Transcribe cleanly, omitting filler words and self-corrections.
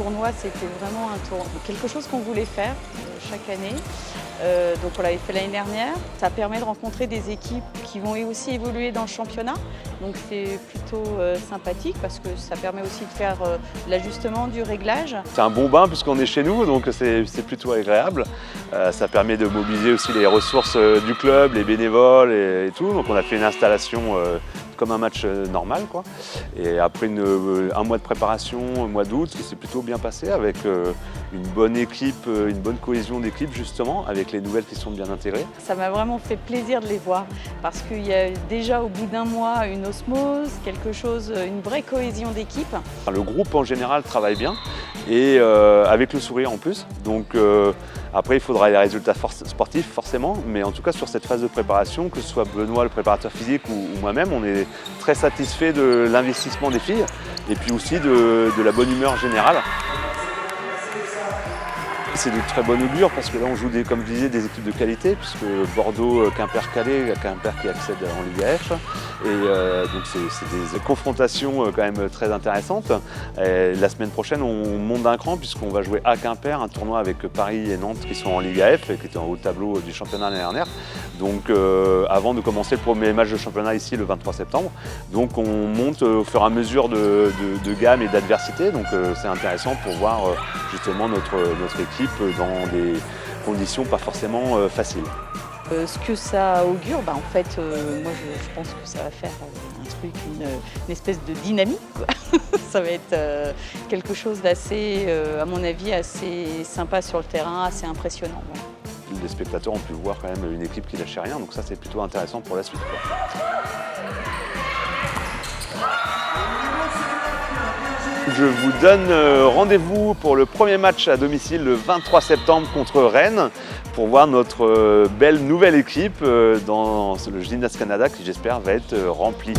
tournoi, c'était vraiment quelque chose qu'on voulait faire chaque année. Donc on l'avait fait l'année dernière. Ça permet de rencontrer des équipes qui vont aussi évoluer dans le championnat. Donc c'est plutôt sympathique parce que ça permet aussi de faire l'ajustement du réglage. C'est un bon bain puisqu'on est chez nous, donc c'est plutôt agréable. Ça permet de mobiliser aussi les ressources du club, les bénévoles et tout. Donc on a fait une installation comme un match normal, quoi. Et après un mois de préparation, au mois d'août, qui s'est plutôt bien passé avec une bonne équipe, une bonne cohésion d'équipe justement, avec les nouvelles qui sont bien intégrées. Ça m'a vraiment fait plaisir de les voir parce qu'il y a déjà au bout d'un mois une osmose, une vraie cohésion d'équipe. Le groupe en général travaille bien et avec le sourire en plus. Donc après il faudra les résultats sportifs forcément, mais en tout cas sur cette phase de préparation, que ce soit Benoît le préparateur physique ou moi-même, on est très satisfait de l'investissement des filles et puis aussi de la bonne humeur générale. C'est de très bon augure parce que là on joue comme je disais, des équipes de qualité puisque Bordeaux, Quimper-Calais, Quimper qui accède en Ligue F. Et donc c'est des confrontations quand même très intéressantes. Et la semaine prochaine on monte d'un cran puisqu'on va jouer à Quimper, un tournoi avec Paris et Nantes qui sont en Ligue F et qui étaient en haut de tableau du championnat l'année dernière. Donc avant de commencer le premier match de championnat ici le 23 septembre. Donc on monte au fur et à mesure de gamme et d'adversité. Donc c'est intéressant pour voir justement notre équipe dans des conditions pas forcément faciles. Ce que ça augure, en fait, moi je pense que ça va faire un truc, une espèce de dynamique, quoi. Ça va être quelque chose d'assez, à mon avis, assez sympa sur le terrain, assez impressionnant. Bon. Les spectateurs ont pu voir quand même une équipe qui lâchait rien, donc ça c'est plutôt intéressant pour la suite, quoi. Je vous donne rendez-vous pour le premier match à domicile le 23 septembre contre Rennes pour voir notre belle nouvelle équipe dans le Gymnase Canada qui j'espère va être remplie.